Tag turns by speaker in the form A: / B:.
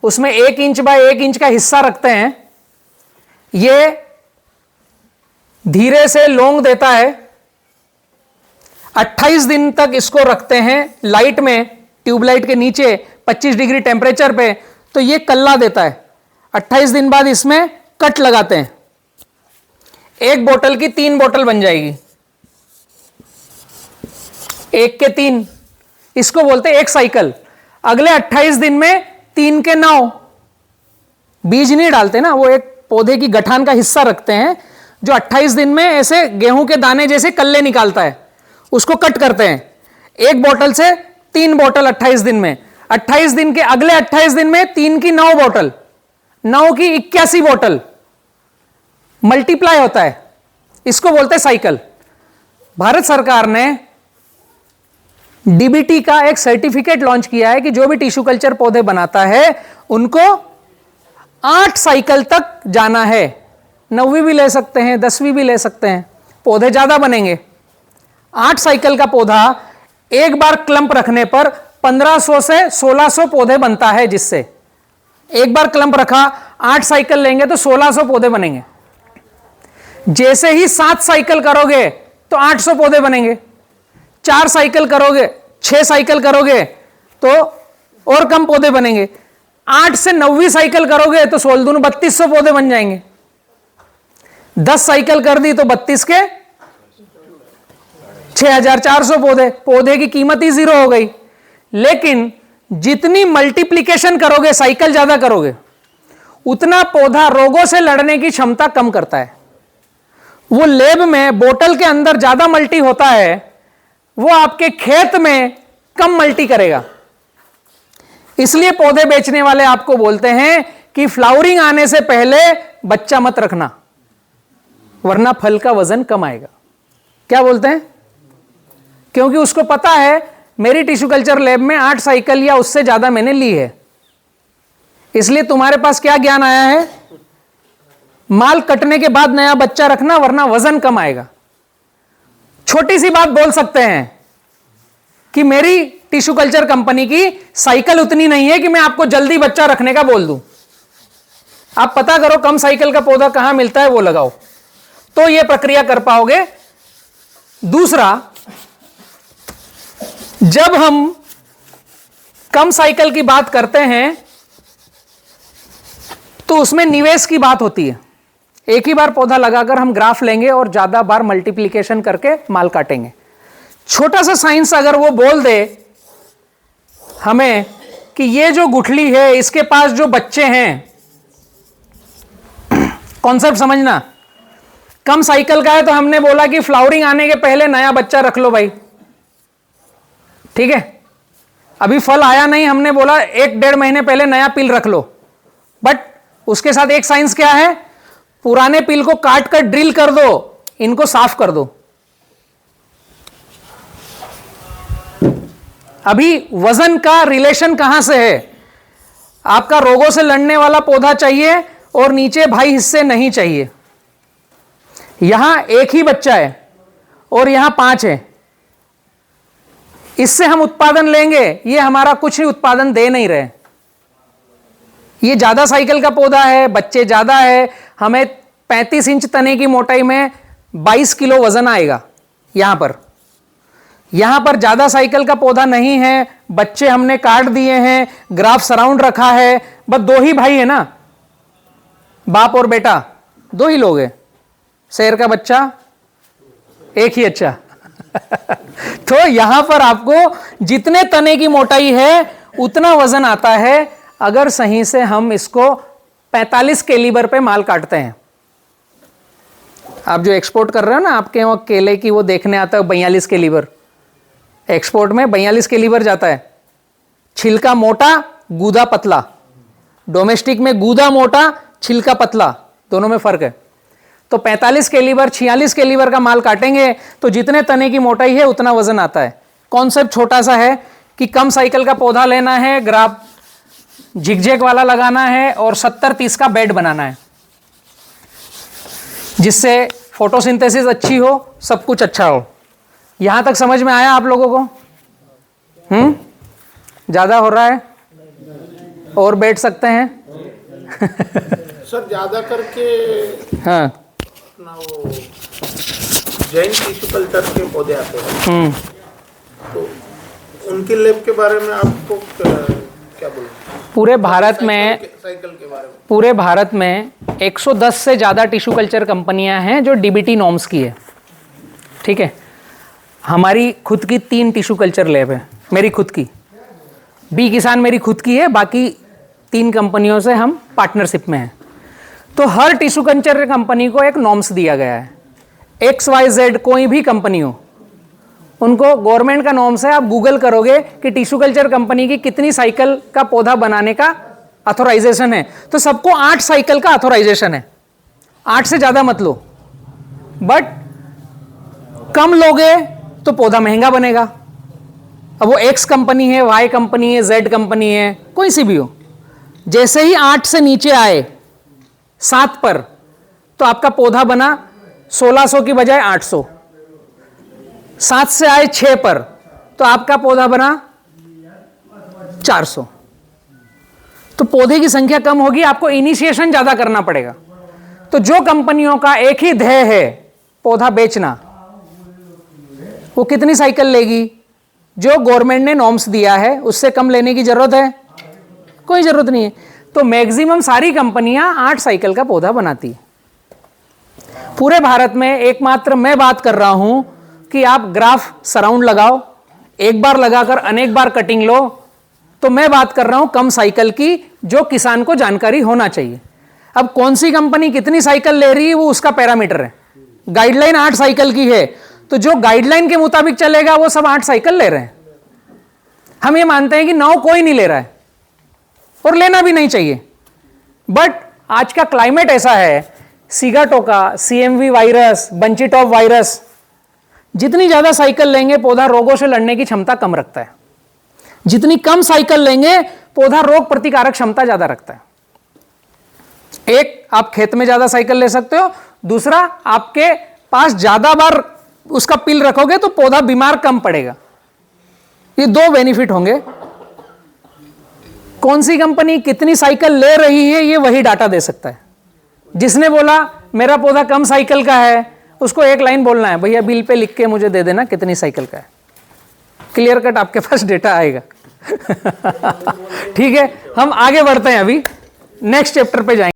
A: उसमें 1 inch by 1 inch का हिस्सा रखते हैं, ये धीरे से लौंग देता है। 28 दिन तक इसको रखते हैं लाइट में, ट्यूबलाइट के नीचे 25 डिग्री टेम्परेचर पे, तो ये कल्ला देता है। 28 दिन बाद इसमें कट लगाते हैं, 1 बोतल की 3 बोतल बन जाएगी, 1 के 3, इसको बोलते हैं 1 साइकिल। अगले 28 दिन में 3 के 9, बीज नहीं डालते ना, वो एक पौधे की गठान का हिस्सा रखते हैं जो 28 दिन में ऐसे गेहूं के दाने जैसे कल्ले निकालता है, उसको कट करते हैं। 1 बोतल से 3 बोतल 28 दिन में, 28 दिन के अगले 28 दिन में 3 की 9 बोतल, 9 की 81 बोतल, मल्टीप्लाई होता है, इसको बोलते हैं साइकिल। भारत सरकार ने डीबीटी का एक सर्टिफिकेट लॉन्च किया है कि जो भी टिश्यू कल्चर पौधे बनाता है उनको 8 साइकिल तक जाना है। 9वीं भी ले सकते हैं, 10वीं भी ले सकते हैं, पौधे ज्यादा बनेंगे। 8 साइकिल का पौधा एक बार क्लंप रखने पर 1500 से 1600 पौधे बनता है, जिससे एक बार क्लंप रखा, 8 साइकिल लेंगे तो 1600 पौधे बनेंगे। जैसे ही 7 साइकिल करोगे तो 800 पौधे बनेंगे, 4 साइकिल करोगे, 6 साइकिल करोगे तो और कम पौधे बनेंगे, 8 से 9वीं साइकिल करोगे तो 16 दूनी 3200 पौधे बन जाएंगे। 10 साइकिल कर दी तो 32 के 6400 पौधे, पौधे की कीमत ही 0 हो गई। लेकिन जितनी मल्टीप्लिकेशन करोगे, साइकिल ज्यादा करोगे, उतना पौधा रोगों से लड़ने की क्षमता कम करता है। वो लैब में बोतल के अंदर ज्यादा मल्टी होता है, वो आपके खेत में कम मल्टी करेगा। इसलिए पौधे बेचने वाले आपको बोलते हैं कि फ्लावरिंग आने से पहले बच्चा मत रखना, वरना फल का वजन कम आएगा। क्या बोलते हैं? क्योंकि उसको पता है मेरी टिश्यू कल्चर लैब में 8 साइकिल या उससे ज्यादा मैंने ली है। इसलिए तुम्हारे पास क्या ज्ञान आया है? माल कटने के बाद नया बच्चा रखना, वरना वजन कम आएगा। छोटी सी बात बोल सकते हैं कि मेरी टिश्यू कल्चर कंपनी की साइकिल उतनी नहीं है कि मैं आपको जल्दी बच्चा रखने का बोल दूं। आप पता करो कम साइकिल का पौधा कहां मिलता है, वो लगाओ, तो यह प्रक्रिया कर पाओगे। दूसरा, जब हम कम साइकिल की बात करते हैं तो उसमें निवेश की बात होती है। एक ही बार पौधा लगाकर हम ग्राफ लेंगे और ज्यादा बार मल्टीप्लिकेशन करके माल काटेंगे। छोटा सा साइंस अगर वो बोल दे हमें कि ये जो गुठली है इसके पास जो बच्चे हैं, कॉन्सेप्ट समझना, कम साइकिल का है तो हमने बोला कि फ्लावरिंग आने के पहले नया बच्चा रख लो भाई, ठीक है। अभी फल आया नहीं, हमने बोला 1-1.5 महीने पहले नया पिल रख लो। बट उसके साथ एक साइंस क्या है, पुराने पिल को काट कर ड्रिल कर दो, इनको साफ कर दो। अभी वजन का रिलेशन कहां से है? आपका रोगों से लड़ने वाला पौधा चाहिए और नीचे भाई हिस्से नहीं चाहिए। यहां एक ही बच्चा है और यहां 5 है, इससे हम उत्पादन लेंगे, ये हमारा कुछ ही उत्पादन दे नहीं रहे। ये ज्यादा साइकिल का पौधा है, बच्चे ज्यादा है, हमें 35 इंच तने की मोटाई में 22 किलो वजन आएगा। यहां पर ज्यादा साइकिल का पौधा नहीं है, बच्चे हमने काट दिए हैं, ग्राफ सराउंड रखा है, बस 2 ही भाई है ना, बाप और बेटा 2 ही लोग हैं, शेर का बच्चा एक ही अच्छा। तो यहां पर आपको जितने तने की मोटाई है उतना वजन आता है, अगर सही से हम इसको 45 कैलिबर पे माल काटते हैं। आप जो एक्सपोर्ट कर रहे हो ना, आपके वहां केले की वो देखने आता है 42 कैलिबर, एक्सपोर्ट में 42 कैलिबर जाता है। छिलका मोटा, गूदा पतला। डोमेस्टिक में गूदा मोटा, छिलका पतला, दोनों में फर्क है। तो 45 कैलिबर 46 कैलिबर का माल काटेंगे तो जितने तने की मोटाई है उतना वजन आता है। कॉन्सेप्ट छोटा सा है कि कम साइकिल का पौधा लेना है, ग्राफ झिकझैक वाला लगाना है और 70-30 का बेड बनाना है, जिससे फोटोसिंथेसिस अच्छी हो, सब कुछ अच्छा हो। यहां तक समझ में आया आप लोगों को? ज्यादा हो रहा है? और बैठ सकते हैं।
B: सर ज्यादा करके
A: हाँ
B: अपना वो जैन टिश्यू कल्चर के पौधे आते हैं, तो उनकी लैब के बारे में आपको क्या बोलूं?
A: पूरे भारत में
B: साइकिल के बारे में
A: पूरे भारत में 110 से ज़्यादा टिश्यू कल्चर कंपनियां हैं जो डीबीटी नॉर्म्स की है। ठीक है, हमारी खुद की 3 टिश्यू कल्चर लैब है, मेरी खुद की, बी किसान मेरी खुद की है, बाकी 3 कंपनियों से हम पार्टनरशिप में हैं। तो हर टिश्यू कल्चर कंपनी को एक नॉर्म्स दिया गया है। XYZ कोई भी कंपनी हो, उनको गवर्नमेंट का नॉर्म्स है। आप गूगल करोगे कि टिश्यू कल्चर कंपनी की कितनी साइकिल का पौधा बनाने का ऑथोराइजेशन है, तो सबको 8 साइकिल का ऑथोराइजेशन है। 8 से ज़्यादा मत लो, बट कम लोगे तो पौधा महंगा बनेगा। अब वो X कंपनी है, Y कंपनी है, Z कंपनी है, कोई सी भी हो, जैसे ही 8 से नीचे आए 7 पर, तो आपका पौधा बना 1600 की बजाय 800। 7 से आए 6 पर, तो आपका पौधा बना 400। तो पौधे की संख्या कम होगी, आपको इनिशिएशन ज्यादा करना पड़ेगा। तो जो कंपनियों का एक ही ध्येय है पौधा बेचना, वो कितनी साइकिल लेगी? जो गवर्नमेंट ने नॉर्म्स दिया है उससे कम लेने की जरूरत है? कोई जरूरत नहीं है। तो मैक्सिमम सारी कंपनियां 8 साइकिल का पौधा बनाती है। पूरे भारत में एकमात्र मैं बात कर रहा हूं कि आप ग्राफ सराउंड लगाओ, एक बार लगाकर अनेक बार कटिंग लो, तो मैं बात कर रहा हूं कम साइकिल की, जो किसान को जानकारी होना चाहिए। अब कौन सी कंपनी कितनी साइकिल ले रही है वो उसका पैरामीटर है। गाइडलाइन 8 साइकिल की है, तो जो गाइडलाइन के मुताबिक चलेगा वो सब 8 साइकिल ले रहे हैं। हम ये मानते हैं कि 9 कोई नहीं ले रहा है, और लेना भी नहीं चाहिए। बट आज का क्लाइमेट ऐसा है, sigatoka, CMV virus, bunchy top virus, जितनी ज्यादा साइकिल लेंगे पौधा रोगों से लड़ने की क्षमता कम रखता है। जितनी कम साइकिल लेंगे पौधा रोग प्रतिकारक क्षमता ज्यादा रखता है। एक, आप खेत में ज्यादा साइकिल ले सकते हो। दूसरा, आपके पास ज्यादा बार उसका पिल रखोगे तो पौधा बीमार कम पड़ेगा। ये 2 बेनिफिट होंगे। कौन सी कंपनी कितनी साइकिल ले रही है ये वही डाटा दे सकता है। जिसने बोला मेरा पौधा कम साइकिल का है, उसको एक लाइन बोलना है, भैया बिल पे लिख के मुझे दे देना कितनी साइकिल का है। क्लियर कट आपके पास डेटा आएगा। ठीक है, हम आगे बढ़ते हैं, अभी नेक्स्ट चैप्टर पे जाएंगे।